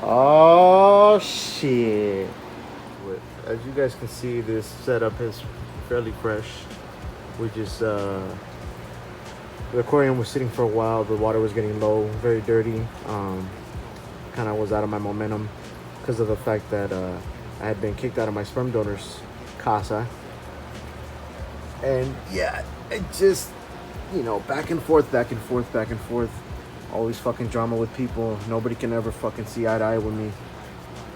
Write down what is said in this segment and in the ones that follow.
Oh shit. As you guys can see, this setup is fairly fresh. We just the aquarium was sitting for a while. The water was getting low, very dirty. Kind of was out of my momentum because of the fact that I had been kicked out of my sperm donor's casa. And yeah, it just, back and forth, back and forth, back and forth. Always fucking drama with people. Nobody can ever fucking see eye to eye with me.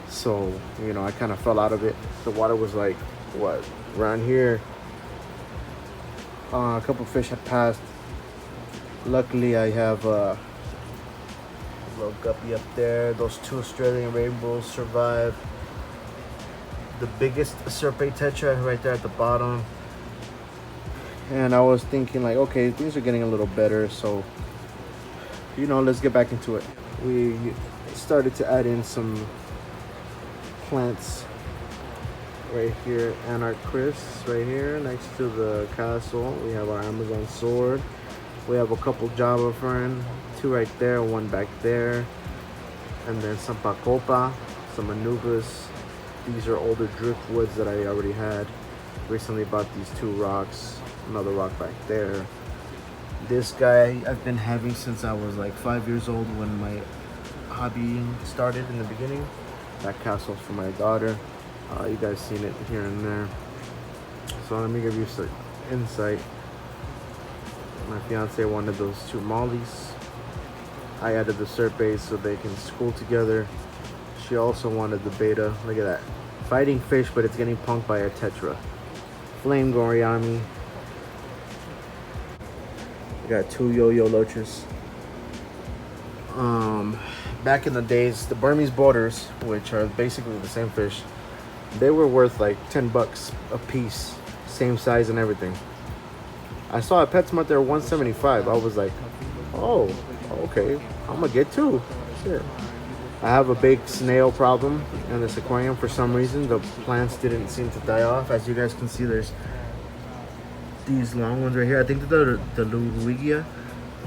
So, I kind of fell out of it. The water was like, what, around here. A couple fish had passed. Luckily, I have a little guppy up there. Those two Australian rainbows survived. The biggest serpe tetra right there at the bottom. And I was thinking like, okay, things are getting a little better. So, let's get back into it. We started to add in some plants right here. Anarchris right here next to the castle. We have our Amazon sword. We have a couple Java fern, two right there, one back there, and then some Pacopa, some Anubis. These are older driftwoods that I already had. Recently bought these two rocks, another rock back there. This guy I've been having since I was like 5 years old when my hobby started in the beginning. That castle's for my daughter. You guys seen it here and there. So let me give you some insight. My fiance wanted those two mollies. I added the serpes so they can school together. She also wanted the beta. Look at that. Fighting fish, but it's getting punked by a tetra. Flame Goriami. We got two yo-yo loaches. Back in the days, the Burmese borders, which are basically the same fish, they were worth like $10 a piece, same size and everything. I saw a PetSmart there $175. I was like, oh, okay, I'm gonna get two. Shit. I have a big snail problem in this aquarium for some reason. The plants didn't seem to die off. As you guys can see, there's these long ones right here. I think they're the Ludwigia.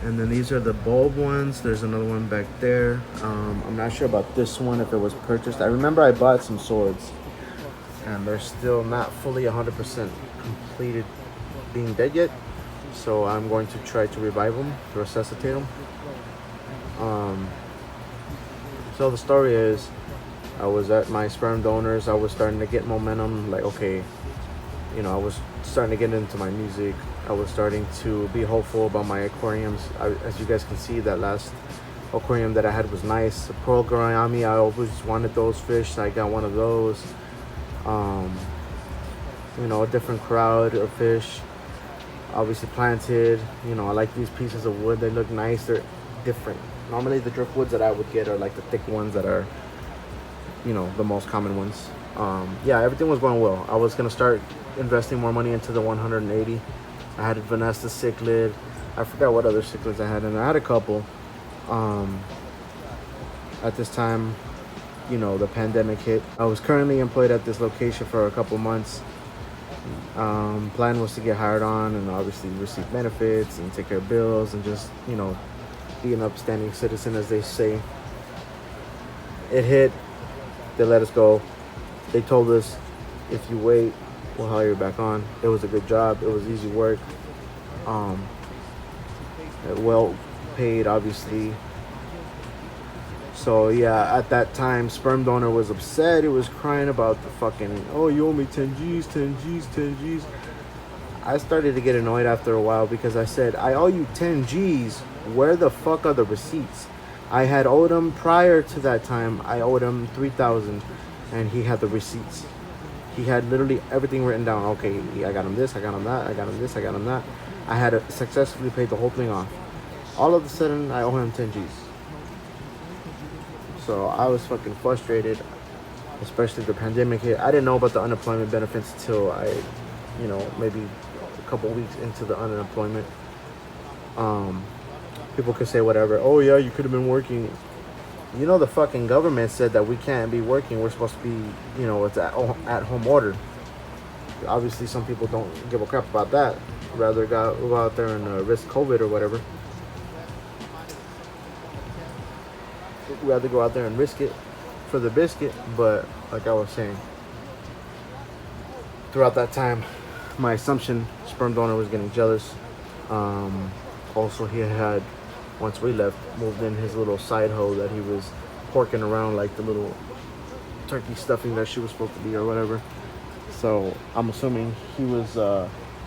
And then these are the bulb ones. There's another one back there. I'm not sure about this one, if it was purchased. I remember I bought some swords. And they're still not fully 100% completed being dead yet. So I'm going to try to revive them, to resuscitate them. So the story is, I was at my sperm donors. I was starting to get momentum. Like, okay, I was starting to get into my music. I was starting to be hopeful about my aquariums. As you guys can see, that last aquarium that I had was nice. The Pearl Goryami, I always wanted those fish. So I got one of those. A different crowd of fish. Obviously planted. I like these pieces of wood. They look nice. They're different. Normally the driftwoods that I would get are like the thick ones that are, the most common ones. Yeah, everything was going well. I was gonna start investing more money into the 180. I had a Vanessa cichlid. I forgot what other cichlids I had, and I had a couple. At this time, the pandemic hit. I was currently employed at this location for a couple months. Plan was to get hired on and obviously receive benefits and take care of bills and just, be an upstanding citizen, as they say. It hit. They let us go. They told us, if you wait, we'll hire you back on. It was a good job. It was easy work. Well paid, obviously. So yeah, at that time, sperm donor was upset. It was crying about the fucking, oh, you owe me 10 G's, 10 G's, 10 G's. I started to get annoyed after a while because I said, I owe you 10 G's. Where the fuck are the receipts? I had owed him prior to that time. I owed him 3,000, and he had the receipts. He had literally everything written down. Okay, I got him this, I got him that, I got him this, I got him that. I had successfully paid the whole thing off. All of a sudden, I owe him 10 G's. So I was fucking frustrated, especially the pandemic hit. I didn't know about the unemployment benefits until I, maybe a couple weeks into the unemployment. People could say whatever. Oh yeah, you could have been working. The fucking government said that we can't be working. We're supposed to be, it's at home order. Obviously, some people don't give a crap about that. Rather go out there and risk COVID or whatever. Rather go out there and risk it. for the biscuit. But like I was saying, throughout that time, my assumption, sperm donor was getting jealous. Also, he had, once we left, moved in his little side hoe that he was porking around like the little turkey stuffing that she was supposed to be or whatever. So I'm assuming he was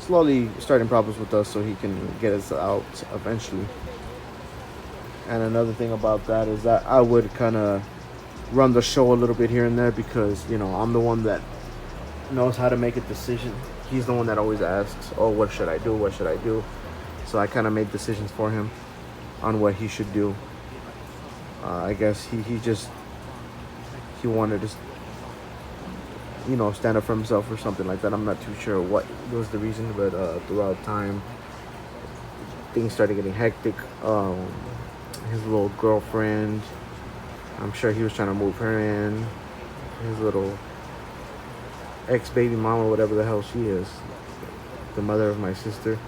slowly starting problems with us so he can get us out eventually. And another thing about that is that I would kind of run the show a little bit here and there because, you know, I'm the one that knows how to make a decision. He's the one that always asks, oh, what should I do? What should I do? So I kind of made decisions for him on what he should do. I guess he wanted to, you know, stand up for himself or something like that. I'm not too sure what was the reason, but throughout time, things started getting hectic. His little girlfriend, I'm sure he was trying to move her in. His little ex-baby mama, whatever the hell she is, the mother of my sister,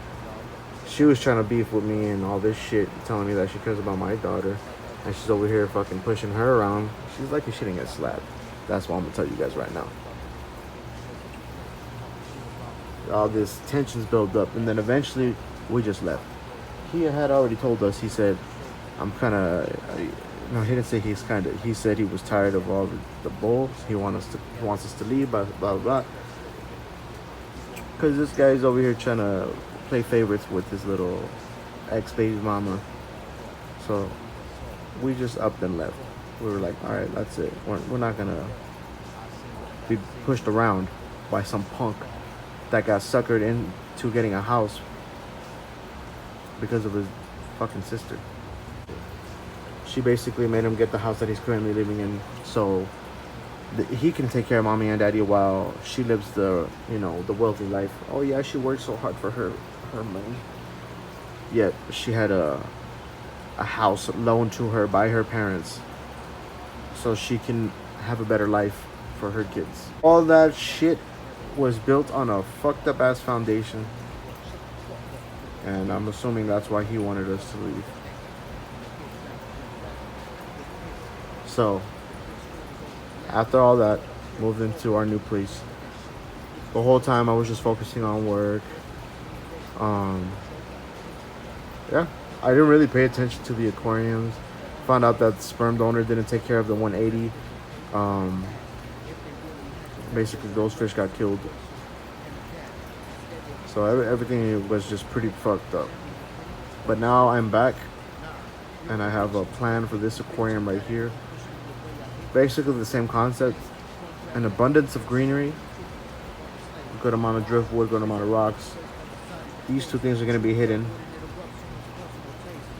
she was trying to beef with me and all this shit, telling me that she cares about my daughter, and she's over here fucking pushing her around. She's lucky she didn't get slapped. That's what I'm gonna tell you guys right now. All this tensions build up, and then eventually we just left. He had already told us, he said, I'm kind of, no, he didn't say he's kind of, he said he was tired of all the bull. He wants us to leave, blah, blah, blah. Because this guy's over here trying to play favorites with his little ex-baby mama. So we just upped and left. We were like, all right, that's it. We're not going to be pushed around by some punk that got suckered into getting a house because of his fucking sister. She basically made him get the house that he's currently living in, so he can take care of mommy and daddy while she lives the, you know, the wealthy life. Oh yeah, she worked so hard for her money. Yet she had a house loaned to her by her parents, so she can have a better life for her kids. All that shit was built on a fucked up ass foundation, and I'm assuming that's why he wanted us to leave. So, after all that, moved into our new place. The whole time I was just focusing on work. Yeah, I didn't really pay attention to the aquariums. Found out that the sperm donor didn't take care of the 180. Basically, those fish got killed. So everything was just pretty fucked up. But now I'm back, and I have a plan for this aquarium right here. Basically the same concept, an abundance of greenery, a good amount of driftwood, good amount of rocks. These two things are going to be hidden,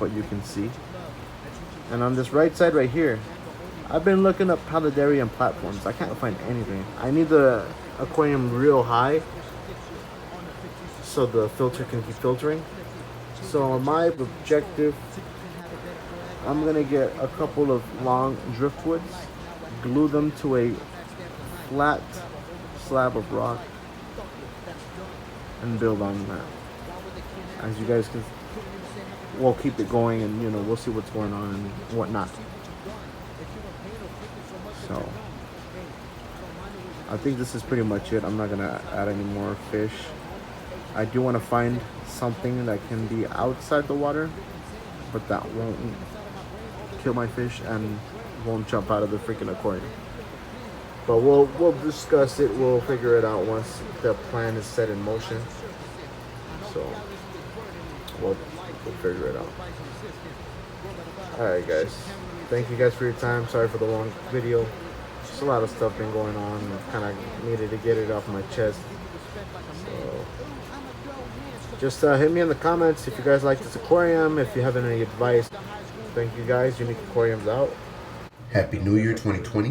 but you can see. And on this right side right here, I've been looking up paludarium platforms. I can't find anything. I need the aquarium real high so the filter can keep filtering. So my objective, I'm going to get a couple of long driftwoods, glue them to a flat slab of rock, and build on that. As you guys can, we'll keep it going, and you know, we'll see what's going on and whatnot. So I think this is pretty much it. I'm not gonna add any more fish. I do want to find something that can be outside the water, but that won't kill my fish and won't jump out of the freaking aquarium. But we'll discuss it. We'll figure it out once the plan is set in motion. So we'll figure it out. Alright guys, thank you guys for your time. Sorry for the long video. Just a lot of stuff been going on. Kind of needed to get it off my chest. So just hit me in the comments if you guys like this aquarium, if you have any advice. Thank you guys. Unique Aquariums out. Happy New Year 2020.